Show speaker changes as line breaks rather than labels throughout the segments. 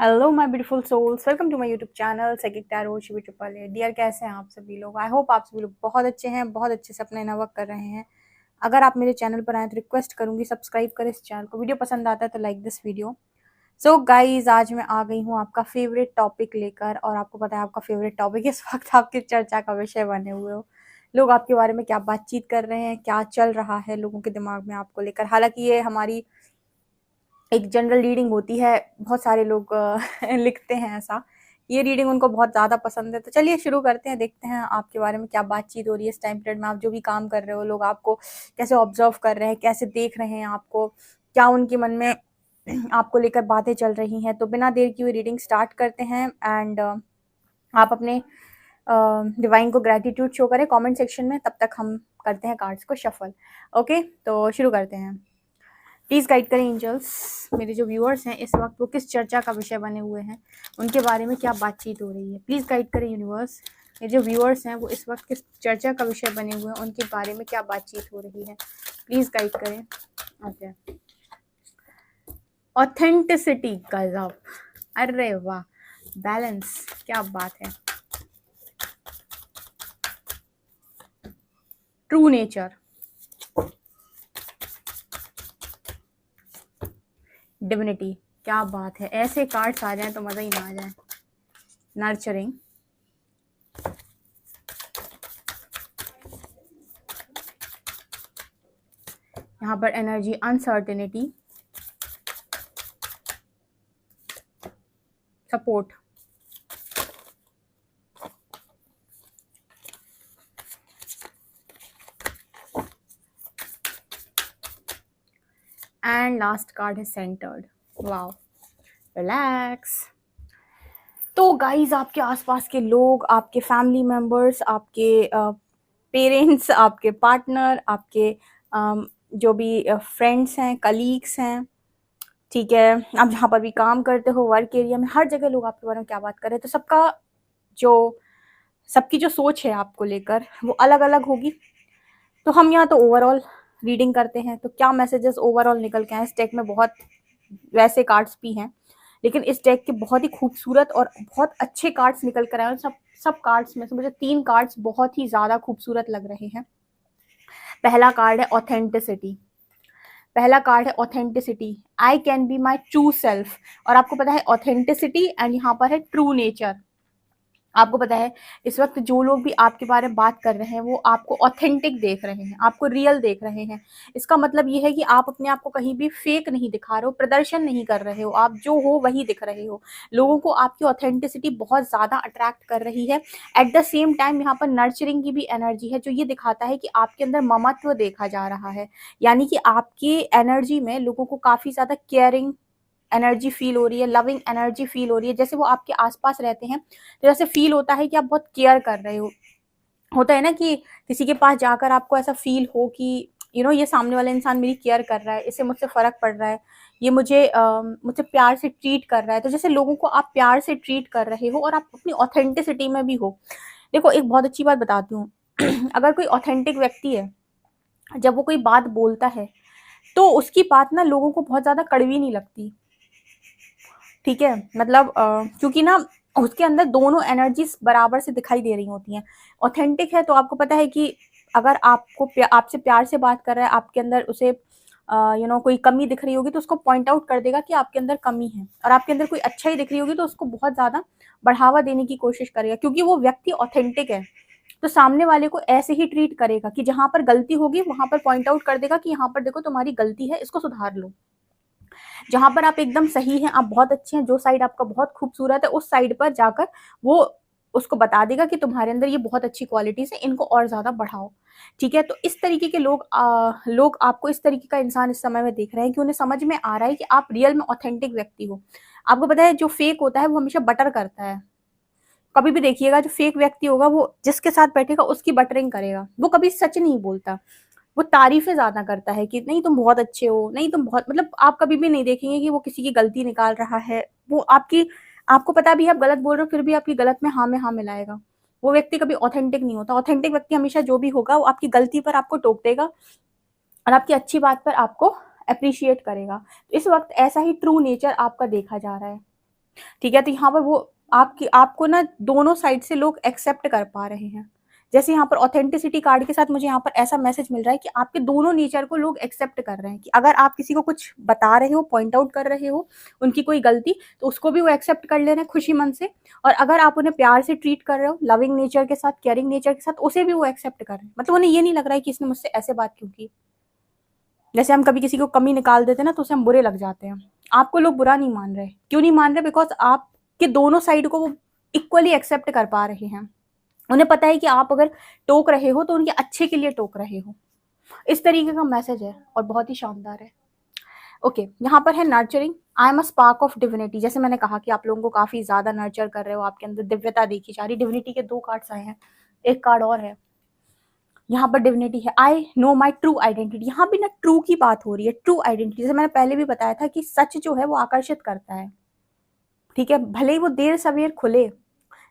Hello my beautiful souls, welcome to my YouTube channel psychic tarot Shivi triple eight. Dear, कैसे हैं आप सभी लोग? आई होप आप सभी लोग बहुत अच्छे हैं, बहुत अच्छे से अपना वर्क कर रहे हैं। अगर आप मेरे चैनल पर आए तो रिक्वेस्ट करूंगी सब्सक्राइब करें इस चैनल को। वीडियो पसंद आता है तो like this video. So guys, आज मैं आ गई हूँ आपका फेवरेट टॉपिक लेकर, और आपको पता है आपका फेवरेट टॉपिक इस वक्त आपकी चर्चा का विषय बने हुए हो। लोग आपके बारे में क्या बातचीत कर रहे हैं, क्या चल रहा है लोगों के दिमाग में आपको लेकर। हालांकि ये हमारी एक जनरल रीडिंग होती है, बहुत सारे लोग लिखते हैं ऐसा। ये रीडिंग उनको बहुत ज़्यादा पसंद है, तो चलिए शुरू करते हैं। देखते हैं आपके बारे में क्या बातचीत हो रही है इस टाइम पीरियड में। आप जो भी काम कर रहे हो, लोग आपको कैसे ऑब्जर्व कर रहे हैं, कैसे देख रहे हैं आपको, क्या उनके मन में आपको लेकर बातें चल रही हैं। तो बिना देर की हुई रीडिंग स्टार्ट करते हैं। एंड आप अपने डिवाइन को ग्रेटिट्यूड शो करें कमेंट सेक्शन में। तब तक हम करते हैं कार्ड्स को शफल। ओके, तो शुरू करते हैं। प्लीज़ गाइड करें एंजल्स, मेरे जो व्यूअर्स हैं इस वक्त वो किस चर्चा का विषय बने हुए हैं, उनके बारे में क्या बातचीत हो रही है। प्लीज़ गाइड करें यूनिवर्स, मेरे जो व्यूअर्स हैं वो इस वक्त किस चर्चा का विषय बने हुए हैं, उनके बारे में क्या बातचीत हो रही है। प्लीज़ गाइड करें। ओके, ऑथेंटिसिटी गजब, अरे वाह, बैलेंस, क्या बात है। ट्रू नेचर, डिविनिटी, क्या बात है। ऐसे कार्ड्स आ जाएं तो मज़ा ही ना आ जाए। नर्चरिंग, यहाँ पर energy uncertainty, support, and last card है सेंटर्ड। Wow, relax. तो गाइज, आपके आसपास के लोग, आपके फैमिली मेंबर्स, आपके पेरेंट्स, आपके पार्टनर, आपके जो भी फ्रेंड्स हैं, कलीग्स हैं, ठीक है, आप जहाँ पर भी काम करते हो, वर्क एरिया में, हर जगह लोग आपके बारे में क्या बात कर रहे हैं। तो सबकी जो सोच है आपको लेकर वो अलग अलग होगी। तो हम यहाँ तो ओवरऑल रीडिंग करते हैं, तो क्या मैसेजेस ओवरऑल निकल के आए। इस डेक में बहुत वैसे कार्ड्स भी हैं, लेकिन इस डेक के बहुत ही खूबसूरत और बहुत अच्छे कार्ड्स निकल कर आए। सब कार्ड्स में से मुझे 3 कार्ड्स बहुत ही ज़्यादा खूबसूरत लग रहे हैं। पहला कार्ड है ऑथेंटिसिटी। पहला कार्ड है authenticity, I can be my true self. और आपको पता है ऑथेंटिसिटी एंड यहाँ पर है ट्रू नेचर। आपको पता है इस वक्त जो लोग भी आपके बारे में बात कर रहे हैं वो आपको ऑथेंटिक देख रहे हैं, आपको रियल देख रहे हैं। इसका मतलब ये है कि आप अपने आप को कहीं भी फेक नहीं दिखा रहे हो, प्रदर्शन नहीं कर रहे हो, आप जो हो वही दिख रहे हो। लोगों को आपकी ऑथेंटिसिटी बहुत ज़्यादा अट्रैक्ट कर रही है। एट द सेम टाइम यहाँ पर नर्चरिंग की भी एनर्जी है, जो ये दिखाता है कि आपके अंदर ममत्व देखा जा रहा है। यानी कि आपकी एनर्जी में लोगों को काफ़ी ज़्यादा केयरिंग एनर्जी फील हो रही है, लविंग एनर्जी फील हो रही है। जैसे वो आपके आसपास रहते हैं तो जैसे फील होता है कि आप बहुत केयर कर रहे हो। होता है ना कि किसी के पास जाकर आपको ऐसा फील हो कि ये सामने वाला इंसान मेरी केयर कर रहा है, इससे मुझसे फ़र्क पड़ रहा है, ये मुझसे प्यार से ट्रीट कर रहा है। तो जैसे लोगों को आप प्यार से ट्रीट कर रहे हो और आप अपनी ऑथेंटिसिटी में भी हो। देखो, एक बहुत अच्छी बात बताती हूँ अगर कोई ऑथेंटिक व्यक्ति है, जब वो कोई बात बोलता है तो उसकी बात ना लोगों को बहुत ज़्यादा कड़वी नहीं लगती। ठीक है, मतलब क्योंकि ना उसके अंदर दोनों एनर्जीज बराबर से दिखाई दे रही होती हैं। ऑथेंटिक है तो आपको पता है कि अगर आपसे प्यार से बात कर रहा है, आपके अंदर उसे कोई कमी दिख रही होगी तो उसको पॉइंट आउट कर देगा कि आपके अंदर कमी है। और आपके अंदर कोई अच्छाई दिख रही होगी तो उसको बहुत ज़्यादा बढ़ावा देने की कोशिश करेगा, क्योंकि वो व्यक्ति ऑथेंटिक है। तो सामने वाले को ऐसे ही ट्रीट करेगा कि जहाँ पर गलती होगी वहां पर पॉइंट आउट कर देगा कि यहाँ पर देखो तुम्हारी गलती है, इसको सुधार लो। जहां पर आप एकदम सही हैं, आप बहुत अच्छे हैं, जो साइड आपका बहुत खूबसूरत है, उस साइड पर जाकर वो उसको बता देगा कि तुम्हारे अंदर ये बहुत अच्छी क्वालिटीज है, इनको और ज्यादा बढ़ाओ। ठीक है, तो इस तरीके के लोग आपको इस तरीके का इंसान इस समय में देख रहे हैं कि उन्हें समझ में आ रहा है कि आप रियल में ऑथेंटिक व्यक्ति हो। आपको पता है जो फेक होता है वो हमेशा बटर करता है। कभी भी देखिएगा, जो फेक व्यक्ति होगा वो जिसके साथ बैठेगा उसकी बटरिंग करेगा, वो कभी सच नहीं बोलता। वो तारीफें ज़्यादा करता है कि नहीं तुम बहुत अच्छे हो, नहीं तुम बहुत, मतलब आप कभी भी नहीं देखेंगे कि वो किसी की गलती निकाल रहा है। वो आपको पता भी है आप गलत बोल रहे हो, फिर भी आपकी गलत में हाँ मिलाएगा। वो व्यक्ति कभी ऑथेंटिक नहीं होता। ऑथेंटिक व्यक्ति हमेशा जो भी होगा वो आपकी गलती पर आपको टोक देगा और आपकी अच्छी बात पर आपको अप्रिशिएट करेगा। तो इस वक्त ऐसा ही ट्रू नेचर आपका देखा जा रहा है। ठीक है, तो यहाँ पर वो आपको ना दोनों साइड से लोग एक्सेप्ट कर पा रहे हैं। जैसे यहाँ पर ऑथेंटिसिटी कार्ड के साथ मुझे यहाँ पर ऐसा मैसेज मिल रहा है कि आपके दोनों नेचर को लोग एक्सेप्ट कर रहे हैं, कि अगर आप किसी को कुछ बता रहे हो, पॉइंट आउट कर रहे हो उनकी कोई गलती, तो उसको भी वो एक्सेप्ट कर ले रहे हैं खुशी मन से, और अगर आप उन्हें प्यार से ट्रीट कर रहे हो, लविंग नेचर के साथ, केयरिंग नेचर के साथ, उसे भी वो एक्सेप्ट कर रहे हैं। मतलब उन्हें ये नहीं लग रहा है कि इसने मुझसे ऐसे बात क्यों की। जैसे हम कभी किसी को कमी निकाल देते हैं ना, तो उसे हम बुरे लग जाते हैं। आपको लोग बुरा नहीं मान रहे। क्यों नहीं मान रहे? बिकॉज आपके दोनों साइड को वो इक्वली एक्सेप्ट कर पा रहे हैं। उन्हें पता है कि आप अगर टोक रहे हो तो उनके अच्छे के लिए टोक रहे हो। इस तरीके का मैसेज है और बहुत ही शानदार है। ओके, यहाँ पर है nurturing. I am a spark of divinity. जैसे मैंने कहा कि आप लोगों को काफी ज्यादा नर्चर कर रहे हो, आपके अंदर दिव्यता देखी जा रही। डिविनिटी के 2 कार्ड्स आए हैं, एक कार्ड और है यहाँ पर डिविनिटी है। I know my true identity. यहाँ भी ना ट्रू की बात हो रही है, ट्रू आइडेंटिटी। जैसे मैंने पहले भी बताया था कि सच जो है वो आकर्षित करता है। ठीक है, भले ही वो देर सवेर खुले,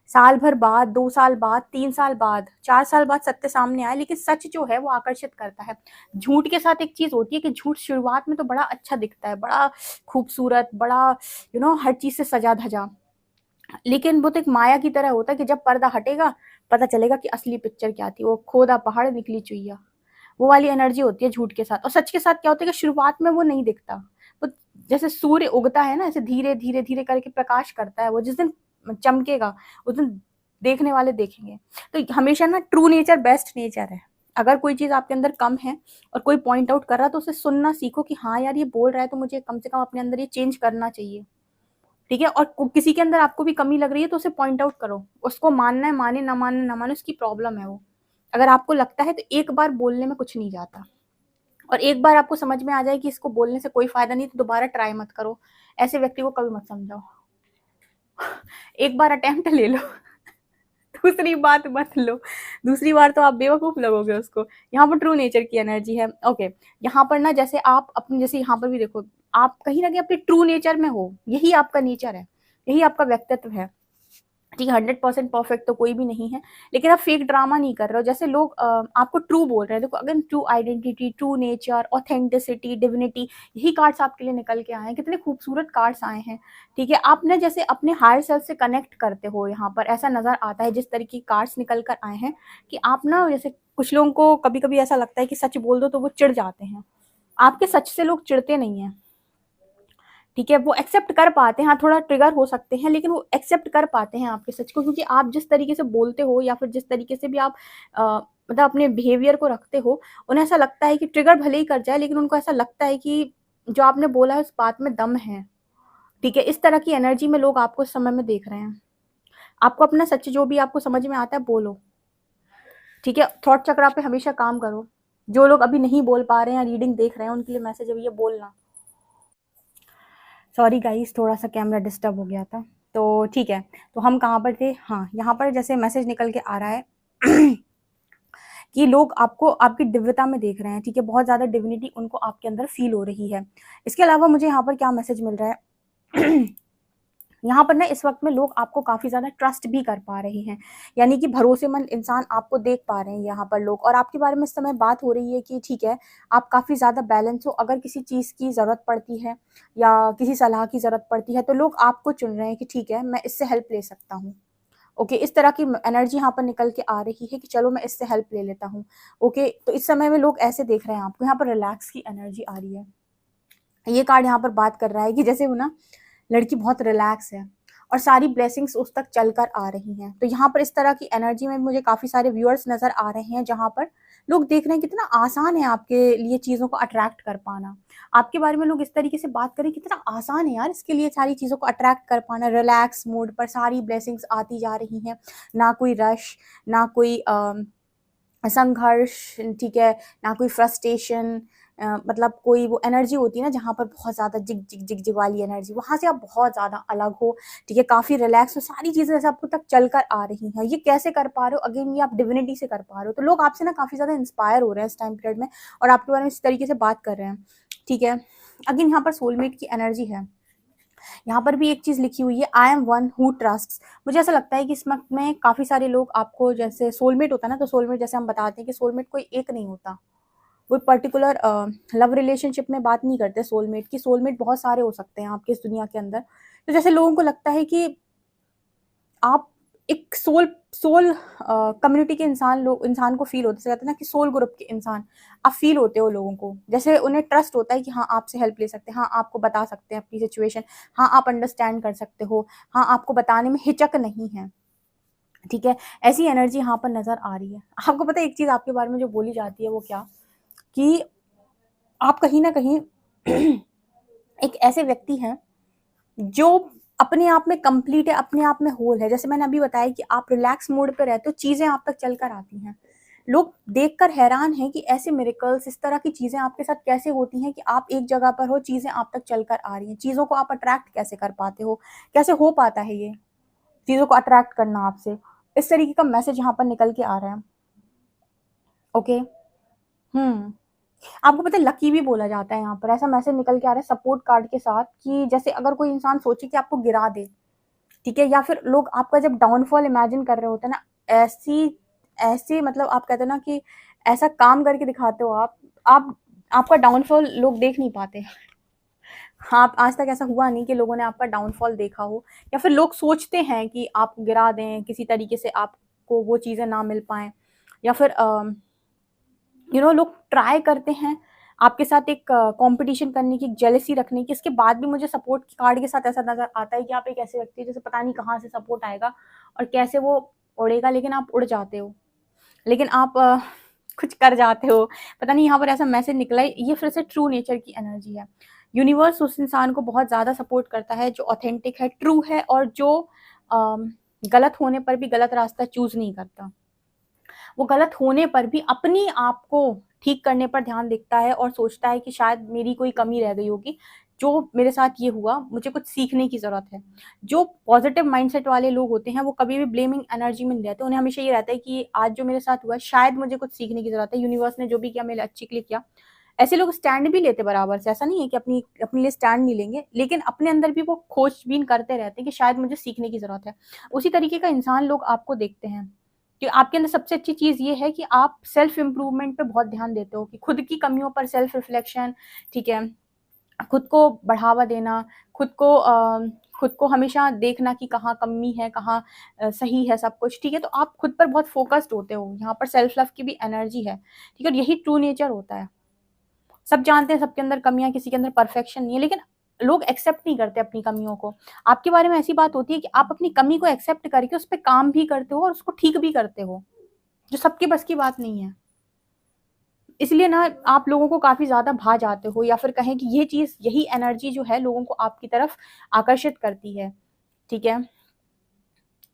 साल भर बाद, 2 साल बाद, 3 साल बाद, 4 साल बाद सत्य सामने आए, लेकिन सच जो है वो आकर्षित करता है। झूठ के साथ एक चीज होती है कि झूठ शुरुआत में तो बड़ा अच्छा दिखता है, बड़ा खूबसूरत, बड़ा हर चीज से सजा धजा, लेकिन वो तो एक माया की तरह होता है कि जब पर्दा हटेगा पता चलेगा कि असली पिक्चर क्या थी। वो खोदा पहाड़ निकली चुईया, वो वाली एनर्जी होती है झूठ के साथ। और सच के साथ क्या होता है कि शुरुआत में वो नहीं दिखता। वो जैसे सूर्य उगता है ना, ऐसे धीरे धीरे धीरे करके प्रकाश करता है। वो जिस दिन चमकेगा उस दिन देखने वाले देखेंगे। तो हमेशा ना ट्रू नेचर बेस्ट नेचर है। अगर कोई चीज आपके अंदर कम है और कोई पॉइंट आउट कर रहा है, तो उसे सुनना सीखो कि हाँ यार ये बोल रहा है तो मुझे कम से कम अपने अंदर ये चेंज करना चाहिए। ठीक है, और किसी के अंदर आपको भी कमी लग रही है तो उसे पॉइंट आउट करो। उसको मानना है माने, ना माने ना माने, उसकी प्रॉब्लम है वो। अगर आपको लगता है तो एक बार बोलने में कुछ नहीं जाता, और एक बार आपको समझ में आ जाए कि इसको बोलने से कोई फायदा नहीं, तो दोबारा ट्राई मत करो। ऐसे व्यक्ति को कभी मत समझाओ। एक बार अटेम्प्ट ले लो, दूसरी बात मत लो। दूसरी बार तो आप बेवकूफ लगोगे उसको। यहाँ पर ट्रू नेचर की एनर्जी है। ओके, यहाँ पर ना जैसे आप अपने, जैसे यहाँ पर भी देखो, आप कहीं ना कहीं अपने ट्रू नेचर में हो। यही आपका नेचर है, यही आपका व्यक्तित्व है। ठीक है, 100% परफेक्ट तो कोई भी नहीं है, लेकिन आप फेक ड्रामा नहीं कर रहे हो। जैसे लोग आपको ट्रू बोल रहे हैं, देखो अगर true identity, true nature, authenticity, divinity, यही कार्ड्स आपके लिए निकल के आए हैं। कितने खूबसूरत कार्ड्स आए हैं। ठीक है, आप ना जैसे अपने हायर सेल्फ से कनेक्ट करते हो। यहाँ पर ऐसा नजर आता है जिस तरीके के कार्ड्स निकल कर आए हैं, कि आप ना, जैसे कुछ लोगों को कभी कभी ऐसा लगता है कि सच बोल दो तो वो चिढ़ जाते हैं। आपके सच से लोग चिढ़ते नहीं है। ठीक है, वो एक्सेप्ट कर पाते हैं। हाँ, थोड़ा ट्रिगर हो सकते हैं, लेकिन वो एक्सेप्ट कर पाते हैं आपके सच को, क्योंकि आप जिस तरीके से बोलते हो या फिर जिस तरीके से भी आप मतलब अपने बिहेवियर को रखते हो, उन्हें ऐसा लगता है कि ट्रिगर भले ही कर जाए, लेकिन उनको ऐसा लगता है कि जो आपने बोला है उस बात में दम है। ठीक है, इस तरह की एनर्जी में लोग आपको इस समय में देख रहे हैं। आपको अपना सच जो भी आपको समझ में आता है बोलो। ठीक है, थॉट चक्रा पे हमेशा काम करो। जो लोग अभी नहीं बोल पा रहे हैं, रीडिंग देख रहे हैं, उनके लिए मैसेज है ये बोलना। सॉरी गाइस, थोड़ा सा कैमरा डिस्टर्ब हो गया था। तो ठीक है, तो हम कहाँ पर थे? हाँ, यहाँ पर जैसे मैसेज निकल के आ रहा है कि लोग आपको आपकी दिव्यता में देख रहे हैं। ठीक है, बहुत ज़्यादा डिविनिटी उनको आपके अंदर फील हो रही है। इसके अलावा मुझे यहाँ पर क्या मैसेज मिल रहा है यहाँ पर ना इस वक्त में लोग आपको काफी ज्यादा ट्रस्ट भी कर पा रहे हैं, यानी कि भरोसेमंद इंसान आपको देख पा रहे हैं यहाँ पर लोग। और आपके बारे में इस समय बात हो रही है कि ठीक है, आप काफी ज्यादा बैलेंस हो। अगर किसी चीज की जरूरत पड़ती है या किसी सलाह की जरूरत पड़ती है, तो लोग आपको चुन रहे हैं कि ठीक है मैं इससे हेल्प ले सकता हूँ। ओके, इस तरह की एनर्जी यहाँ पर निकल के आ रही है कि चलो मैं इससे हेल्प ले लेता हूँ। ओके, तो इस समय में लोग ऐसे देख रहे हैं आपको। यहाँ पर रिलैक्स की एनर्जी आ रही है। ये कार्ड यहाँ पर बात कर रहा है कि जैसे वो ना लड़की बहुत रिलैक्स है और सारी ब्लेसिंग्स उस तक चलकर आ रही हैं। तो यहाँ पर इस तरह की एनर्जी में मुझे काफी सारे व्यूअर्स नजर आ रहे हैं, जहाँ पर लोग देख रहे हैं कितना आसान है आपके लिए चीजों को अट्रैक्ट कर पाना। आपके बारे में लोग इस तरीके से बात करें, कितना आसान है यार इसके लिए सारी चीजों को अट्रैक्ट कर पाना। रिलैक्स मोड पर सारी ब्लेसिंग्स आती जा रही हैं, ना कोई रश, ना कोई संघर्ष। ठीक है, ना कोई फ्रस्ट्रेशन। मतलब कोई वो एनर्जी होती है ना जहाँ पर बहुत ज़्यादा जिग जिग जिग जिग वाली एनर्जी, वहाँ से आप बहुत ज़्यादा अलग हो। ठीक है, काफ़ी रिलैक्स हो, सारी चीज़ें जैसे आपको तक चल कर आ रही हैं। ये कैसे कर पा रहे हो? अगेन ये आप डिविनिटी से कर पा रहे हो। तो लोग आपसे ना काफ़ी ज़्यादा इंस्पायर हो रहे हैं इस टाइम पीरियड में, और आपके बारे में इस तरीके से बात कर रहे हैं। ठीक है, अगेन यहाँ पर सोलमेट की एनर्जी है। यहाँ पर भी एक चीज लिखी हुई है, I am one who trust. मुझे ऐसा लगता है कि इस वक्त में काफी सारे लोग आपको, जैसे सोलमेट होता है ना, तो सोलमेट जैसे हम बताते हैं कि सोलमेट कोई एक नहीं होता। कोई पर्टिकुलर लव रिलेशनशिप में बात नहीं करते सोलमेट की। सोलमेट बहुत सारे हो सकते हैं आपके इस दुनिया के अंदर, तो जैसे लोगों को लगता है कि आप एक सोल कम्युनिटी के इंसान को फील होता है, कहते हैं ना कि सोल ग्रुप के इंसान आप फील होते हो लोगों को, जैसे उन्हें ट्रस्ट होता है कि हाँ आपसे हेल्प ले सकते हैं, हाँ आपको बता सकते हैं अपनी सिचुएशन, हाँ आप अंडरस्टैंड कर सकते हो, हाँ आपको बताने में हिचक नहीं है, ठीक है। ऐसी एनर्जी यहाँ पर नजर आ रही है। आपको पता है एक चीज आपके बारे में जो बोली जाती है वो क्या, कि आप कहीं ना कहीं एक ऐसे व्यक्ति हैं जो अपने आप में कंप्लीट है, अपने आप में होल है। जैसे मैंने अभी बताया कि आप रिलैक्स मोड पे रहते हो, चीजें आप तक चलकर आती हैं, लोग देखकर हैरान हैं कि ऐसे मिरेकल्स, इस तरह की चीजें आपके साथ कैसे होती हैं कि आप एक जगह पर हो, चीजें आप तक चलकर आ रही हैं, चीजों को आप अट्रैक्ट कैसे कर पाते हो, कैसे हो पाता है ये चीजों को अट्रैक्ट करना आपसे। इस तरीके का मैसेज यहाँ पर निकल के आ रहा है। ओके। आपको पता है लकी भी बोला जाता है यहाँ पर, ऐसा मैसेज निकल के आ रहा है सपोर्ट कार्ड के साथ, कि जैसे अगर कोई इंसान सोचे कि आपको गिरा दे, ठीक है, या फिर लोग आपका जब डाउनफॉल इमेजिन कर रहे होते हैं ना, ऐसी ऐसी मतलब आप कहते हैं ना कि ऐसा काम करके दिखाते हो आप आपका डाउनफॉल लोग देख नहीं पाते। हाँ, आप आज तक ऐसा हुआ नहीं कि लोगों ने आपका डाउनफॉल देखा हो, या फिर लोग सोचते हैं कि आप गिरा दें किसी तरीके से, आपको वो चीजें ना मिल पाए, या फिर लोग ट्राई करते हैं आपके साथ एक कंपटीशन करने की, जेलसी रखने की। इसके बाद भी मुझे सपोर्ट कार्ड के साथ ऐसा नजर आता है कि आप एक ऐसे व्यक्ति जैसे पता नहीं कहाँ से सपोर्ट आएगा और कैसे वो उड़ेगा, लेकिन आप उड़ जाते हो, लेकिन आप कुछ कर जाते हो। पता नहीं यहाँ पर ऐसा मैसेज निकला है, ये फिर से ट्रू नेचर की एनर्जी है। यूनिवर्स उस इंसान को बहुत ज्यादा सपोर्ट करता है जो ऑथेंटिक है, ट्रू है, और जो गलत होने पर भी गलत रास्ता चूज नहीं करता। वो गलत होने पर भी अपनी आप को ठीक करने पर ध्यान देता है और सोचता है कि शायद मेरी कोई कमी रह गई होगी, जो मेरे साथ ये हुआ, मुझे कुछ सीखने की जरूरत है। जो पॉजिटिव माइंडसेट वाले लोग होते हैं वो कभी भी ब्लेमिंग एनर्जी में नहीं रहते, उन्हें हमेशा ये रहता है कि आज जो मेरे साथ हुआ शायद मुझे कुछ सीखने की जरूरत है, यूनिवर्स ने जो भी किया मेरे अच्छे के लिए किया। ऐसे लोग स्टैंड भी लेते बराबर से, ऐसा नहीं है कि अपने लिए स्टैंड नहीं लेंगे, लेकिन अपने अंदर भी वो खोजबीन करते रहते हैं कि शायद मुझे सीखने की जरूरत है। उसी तरीके का इंसान लोग आपको देखते हैं कि आपके अंदर सबसे अच्छी चीज ये है कि आप सेल्फ इम्प्रूवमेंट पे बहुत ध्यान देते हो, कि खुद की कमियों पर सेल्फ रिफ्लेक्शन, ठीक है, खुद को बढ़ावा देना, खुद को हमेशा देखना कि कहाँ कमी है, कहाँ सही है सब कुछ, ठीक है। तो आप खुद पर बहुत फोकस्ड होते हो, यहाँ पर सेल्फ लव की भी एनर्जी है, ठीक है, और यही ट्रू नेचर होता है। सब जानते हैं सबके अंदर कमियां, किसी के अंदर परफेक्शन नहीं है, लेकिन लोग एक्सेप्ट नहीं करते अपनी कमियों को। आपके बारे में ऐसी बात होती है कि आप अपनी कमी को एक्सेप्ट करके उस पर काम भी करते हो और उसको ठीक भी करते हो, जो सबके बस की बात नहीं है। इसलिए ना आप लोगों को काफी ज्यादा भा जाते हो, या फिर कहें कि ये चीज, यही एनर्जी जो है लोगों को आपकी तरफ आकर्षित करती है, ठीक है।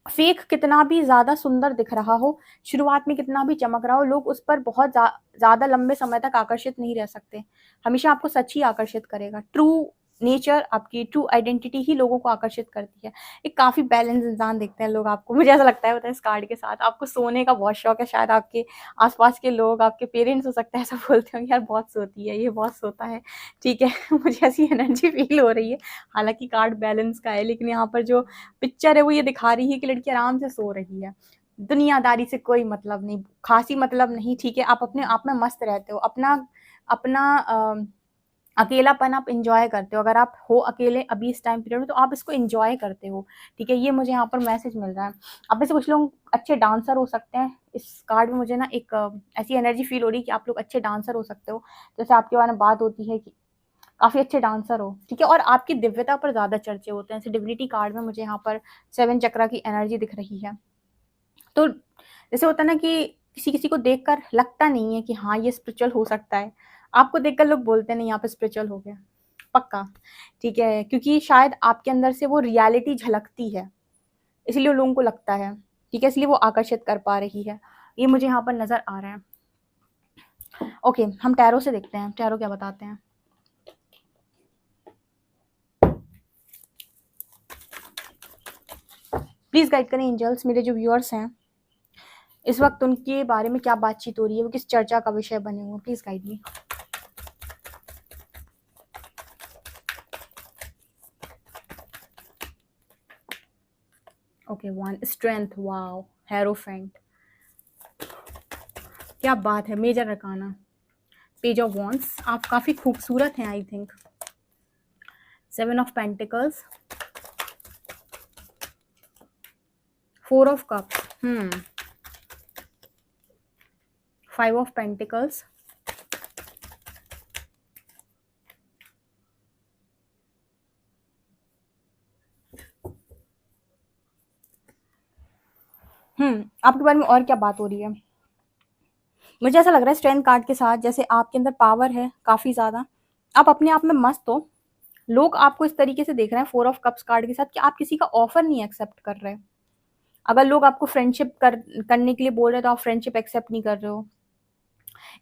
फेक कितना भी ज्यादा सुंदर दिख रहा हो, शुरुआत में कितना भी चमक रहा हो, लोग उस पर बहुत ज्यादा लंबे समय तक आकर्षित नहीं रह सकते। हमेशा आपको सच ही आकर्षित करेगा। ट्रू नेचर, आपकी ट्रू आइडेंटिटी ही लोगों को आकर्षित करती है। एक काफी बैलेंस इंसान दिखते हैं लोग आपको, मुझे ऐसा लगता है। पता है, इस कार्ड के साथ आपको सोने का बहुत शौक है, शायद आपके आसपास के लोग, आपके पेरेंट्स हो सकता है ऐसा बोलते हो, यार बहुत सोती है ये, बहुत सोता है, ठीक है। मुझे ऐसी एनर्जी फील हो रही है। हालांकि कार्ड बैलेंस का है, लेकिन यहाँ पर जो पिक्चर है वो ये दिखा रही है कि लड़की आराम से सो रही है, दुनियादारी से कोई मतलब नहीं, खासी मतलब नहीं, ठीक है। आप अपने आप में मस्त रहते हो, अपना अपना अकेलापन आप इंजॉय करते हो। अगर आप हो अकेले अभी इस टाइम पीरियड में, तो आप इसको इंजॉय करते हो, ठीक है। ये मुझे यहाँ पर मैसेज मिल रहा है। अब में से कुछ लोग अच्छे डांसर हो सकते हैं। इस कार्ड में मुझे ना एक ऐसी एनर्जी फील हो रही है कि आप लोग अच्छे डांसर हो सकते हो, जैसे आपके बारे में बात होती है कि काफी अच्छे डांसर हो, ठीक है। और आपकी दिव्यता पर ज्यादा चर्चे होते हैं। जैसे डिविनिटी कार्ड में मुझे यहाँ पर 7 चक्रा की एनर्जी दिख रही है। तो जैसे होता है ना कि किसी किसी को देखकर लगता नहीं है कि हाँ ये स्पिरिचुअल हो सकता है, आपको देखकर लोग बोलते नहीं यहाँ पे स्पिरिचुअल हो गया पक्का, ठीक है, क्योंकि शायद आपके अंदर से वो रियलिटी झलकती है, इसलिए लोगों को लगता है, ठीक है, इसलिए वो आकर्षित कर पा रही है। ये मुझे यहाँ पर नजर आ रहा है। ओके, हम टैरो से देखते हैं, टैरो क्या बताते हैं। प्लीज गाइड करें एंजल्स, मेरे जो व्यूअर्स हैं इस वक्त उनके बारे में क्या बातचीत हो रही है, वो किस चर्चा का विषय बने हुए, please guide me. Okay, 1 strength, wow, hierophant, क्या बात है, मेजर रकाना, पेज ऑफ वॉन्ड्स, आप काफी खूबसूरत हैं I think, 7 of pentacles, 4 of cups, 5 of pentacles, आपके बारे में और क्या बात हो रही है? मुझे ऐसा लग रहा है स्ट्रेंथ कार्ड के साथ जैसे आपके अंदर पावर है काफ़ी ज़्यादा, आप अपने आप में मस्त हो। लोग आपको इस तरीके से देख रहे हैं 4 ऑफ कप्स कार्ड के साथ कि आप किसी का ऑफर नहीं एक्सेप्ट कर रहे। अगर लोग आपको फ्रेंडशिप करने के लिए बोल रहे हैं तो आप फ्रेंडशिप एक्सेप्ट नहीं कर रहे हो।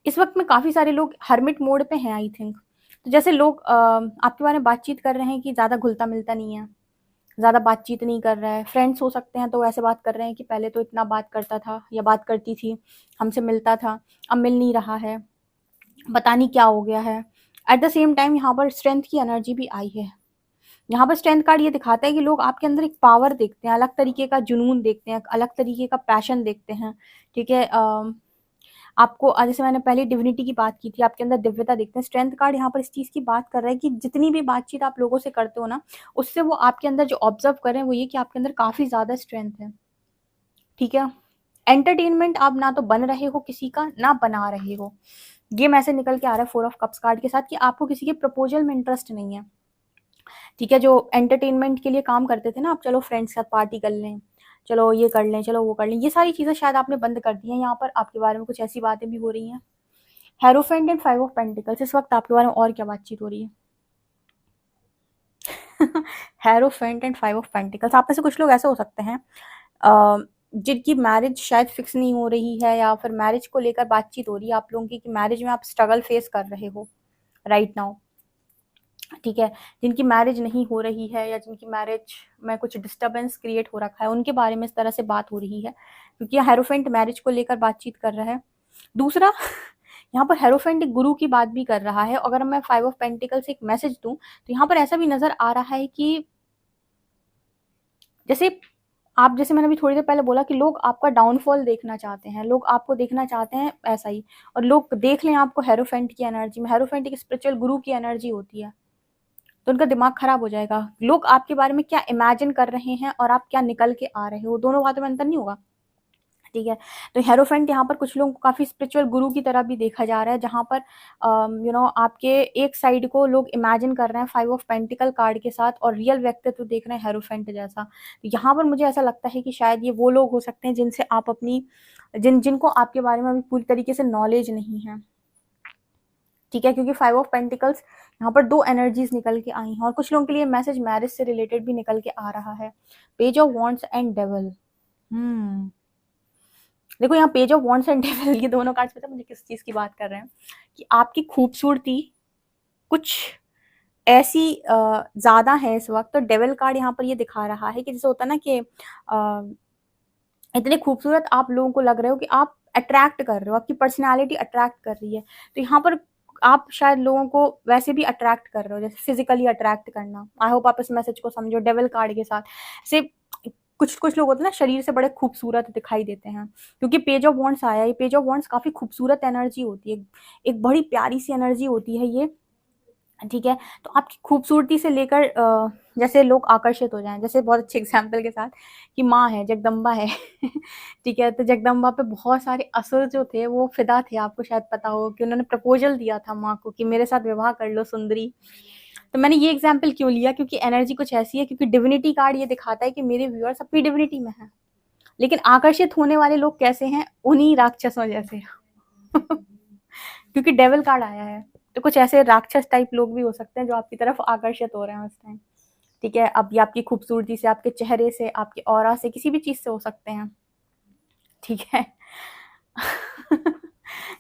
इस वक्त में काफ़ी सारे लोग हर्मिट मोड पे हैं आई थिंक। तो जैसे लोग आपके बारे में बातचीत कर रहे हैं कि ज़्यादा घुलता मिलता नहीं है, ज़्यादा बातचीत नहीं कर रहा है। फ्रेंड्स हो सकते हैं तो वो ऐसे बात कर रहे हैं कि पहले तो इतना बात करता था या बात करती थी, हमसे मिलता था, अब मिल नहीं रहा है, पता नहीं क्या हो गया है। एट द सेम टाइम यहाँ पर स्ट्रेंथ की एनर्जी भी आई है। यहाँ पर स्ट्रेंथ कार्ड ये दिखाता है कि लोग आपके अंदर एक पावर देखते हैं, अलग तरीके का जुनून देखते हैं, अलग तरीके का पैशन देखते हैं। ठीक है, आपको जैसे मैंने पहले डिविनिटी की बात की थी, आपके अंदर दिव्यता देखते हैं। स्ट्रेंथ कार्ड यहाँ पर इस चीज़ की बात कर रहा है कि जितनी भी बातचीत आप लोगों से करते हो ना, उससे वो आपके अंदर जो ऑब्जर्व कर रहे हैं वो ये कि आपके अंदर काफ़ी ज़्यादा स्ट्रेंथ है। ठीक है, एंटरटेनमेंट आप ना तो बन रहे हो किसी का, ना बना रहे हो। ये मैसेज निकल के आ रहा है 4 ऑफ कप्स कार्ड के साथ कि आपको किसी के प्रपोजल में इंटरेस्ट नहीं है। ठीक है, जो एंटरटेनमेंट के लिए काम करते थे ना आप, चलो फ्रेंड्स के साथ पार्टी कर लें, चलो ये कर लें, चलो वो कर लें, ये सारी चीज़ें शायद आपने बंद कर दी हैं। यहाँ पर आपके बारे में कुछ ऐसी बातें भी हो रही हैं। हेरोफेंट एंड 5 ऑफ पेंटिकल्स, इस वक्त आपके बारे में और क्या बातचीत हो रही है? हेरोफेंट एंड 5 ऑफ पेंटिकल्स, आप में से कुछ लोग ऐसे हो सकते हैं जिनकी मैरिज शायद फिक्स नहीं हो रही है, या फिर मैरिज को लेकर बातचीत हो रही है आप लोगों की कि मैरिज में आप स्ट्रगल फेस कर रहे हो राइट नाउ। ठीक है, जिनकी मैरिज नहीं हो रही है या जिनकी मैरिज में कुछ डिस्टर्बेंस क्रिएट हो रखा है, उनके बारे में इस तरह से बात हो रही है, क्योंकि हेरोफेंट मैरिज को लेकर बातचीत कर रहा है। दूसरा, यहाँ पर हेरोफेंट एक गुरु की बात भी कर रहा है। अगर मैं 5 ऑफ पेंटिकल से एक मैसेज दूं तो यहाँ पर ऐसा भी नजर आ रहा है कि जैसे मैंने अभी थोड़ी देर पहले बोला कि लोग आपका डाउनफॉल देखना चाहते हैं, लोग आपको देखना चाहते हैं ऐसा ही, और लोग देख लें आपको हेरोफेंट की एनर्जी में। हेरोफेंट एक स्पिरिचुअल गुरु की एनर्जी होती है, तो उनका दिमाग खराब हो जाएगा। लोग आपके बारे में क्या इमेजिन कर रहे हैं और आप क्या निकल के आ रहे हो, दोनों बातों में अंतर नहीं होगा। ठीक है, तो हेरोफेंट यहाँ पर कुछ लोगों को काफ़ी स्पिरिचुअल गुरु की तरह भी देखा जा रहा है, जहाँ पर आपके एक साइड को लोग इमेजिन कर रहे हैं 5 ऑफ पेंटिकल कार्ड के साथ, और रियल व्यक्तित्व देख रहे हैं हेरोफेंट जैसा। तो यहाँ पर मुझे ऐसा लगता है कि शायद ये वो लोग हो सकते हैं जिनसे आप जिनको आपके बारे में अभी पूरी तरीके से नॉलेज नहीं है। ठीक है, क्योंकि 5 ऑफ पेंटिकल्स यहाँ पर 2 एनर्जीज निकल के आई हैं, और कुछ लोगों के लिए मैसेज मैरिज से रिलेटेड भी निकल के आ रहा है। Page of wands and devil, देखो यहाँ page of wands and devil, ये दोनों कार्ड्स पता है मुझे किस चीज की बात कर रहे हैं, कि आपकी खूबसूरती कुछ ऐसी ज्यादा है इस वक्त। तो डेविल कार्ड यहाँ पर ये दिखा रहा है कि जैसे होता है ना कि इतने खूबसूरत आप लोगों को लग रहे हो कि आप अट्रैक्ट कर रहे हो, आपकी पर्सनैलिटी अट्रैक्ट कर रही है। तो यहाँ पर आप शायद लोगों को वैसे भी अट्रैक्ट कर रहे हो, जैसे फिजिकली अट्रैक्ट करना। आई होप आप इस मैसेज को समझो। डेविल कार्ड के साथ से कुछ कुछ लोग होते हैं ना, शरीर से बड़े खूबसूरत दिखाई देते हैं, क्योंकि पेज ऑफ वॉन्ड्स आया है। ये पेज ऑफ वॉन्ड्स काफी खूबसूरत एनर्जी होती है, एक बड़ी प्यारी सी एनर्जी होती है ये। ठीक है, तो आपकी खूबसूरती से लेकर जैसे लोग आकर्षित हो जाएं, जैसे बहुत अच्छे एग्जाम्पल के साथ कि माँ है, जगदम्बा है। ठीक है, तो जगदम्बा पे बहुत सारे असुर जो थे वो फिदा थे। आपको शायद पता हो कि उन्होंने प्रपोजल दिया था माँ को कि मेरे साथ विवाह कर लो सुंदरी। तो मैंने ये एग्जाम्पल क्यों लिया, क्योंकि एनर्जी कुछ ऐसी है, क्योंकि डिविनिटी कार्ड ये दिखाता है कि मेरे व्यूअर्स अपनी डिविनिटी में है, लेकिन आकर्षित होने वाले लोग कैसे हैं, उन्हीं राक्षसों जैसे। क्योंकि डेविल कार्ड आया है, तो कुछ ऐसे राक्षस टाइप लोग भी हो सकते हैं जो आपकी तरफ आकर्षित हो रहे हैं उस टाइम। ठीक है, अब ये आपकी खूबसूरती से, आपके चेहरे से, आपके ऑरा से, किसी भी चीज से हो सकते हैं। ठीक है।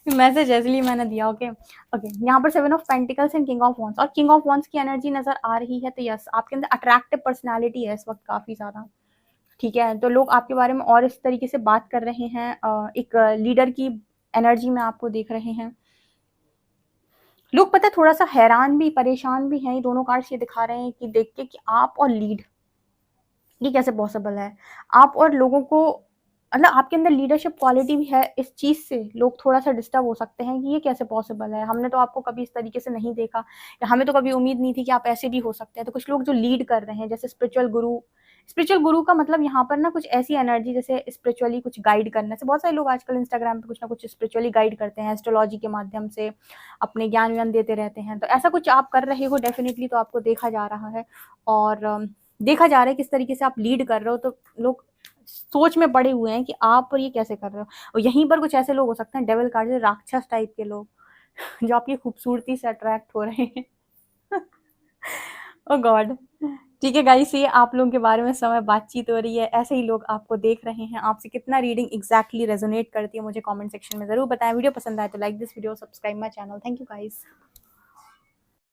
मैसेज इसलिए मैंने दिया। ओके ओके, यहाँ पर 7 of pentacles and king of wands, और किंग ऑफ वॉन्ड्स की एनर्जी नजर आ रही है। तो यस, आपके अंदर अट्रैक्टिव पर्सनालिटी है इस वक्त काफी ज्यादा। ठीक है, तो लोग आपके बारे में और इस तरीके से बात कर रहे हैं, एक लीडर की एनर्जी में आपको देख रहे हैं। लोग पता है थोड़ा सा हैरान भी परेशान भी हैं, ये दोनों कार्ड्स ये दिखा रहे हैं कि देख के कि आप और लीड, ये कैसे पॉसिबल है। आप और लोगों को, मतलब आपके अंदर लीडरशिप क्वालिटी भी है, इस चीज से लोग थोड़ा सा डिस्टर्ब हो सकते हैं कि ये कैसे पॉसिबल है, हमने तो आपको कभी इस तरीके से नहीं देखा, या हमें तो कभी उम्मीद नहीं थी कि आप ऐसे भी हो सकते हैं। तो कुछ लोग जो लीड कर रहे हैं, जैसे स्पिरिचुअल गुरु स्पिरिचुअल गुरु का मतलब यहाँ पर ना कुछ ऐसी एनर्जी, जैसे स्पिरिचुअली कुछ गाइड करने से, बहुत सारे लोग आजकल इंस्टाग्राम पे कुछ ना कुछ स्पिरिचुअली गाइड करते हैं, एस्ट्रोलॉजी के माध्यम से अपने ज्ञान व्यान देते रहते हैं। तो ऐसा कुछ आप कर रहे हो डेफिनेटली, तो आपको देखा जा रहा है और देखा जा रहा है किस तरीके से आप लीड कर रहे हो। तो लोग सोच में पड़े हुए हैं कि आप ये कैसे कर रहे हो। और यहीं पर कुछ ऐसे लोग हो सकते हैं डेविल कार्ड से, राक्षस टाइप के लोग जो आपकी खूबसूरती से अट्रैक्ट हो रहे हैं। ओ गॉड। ठीक है गाइस, ये आप लोगों के बारे में समय बातचीत हो रही है, ऐसे ही लोग आपको देख रहे हैं। आपसे कितना रीडिंग एग्जैक्टली रेजोनेट करती है मुझे कमेंट सेक्शन में जरूर बताएं। वीडियो पसंद आए तो like this video, subscribe my channel. Thank you guys.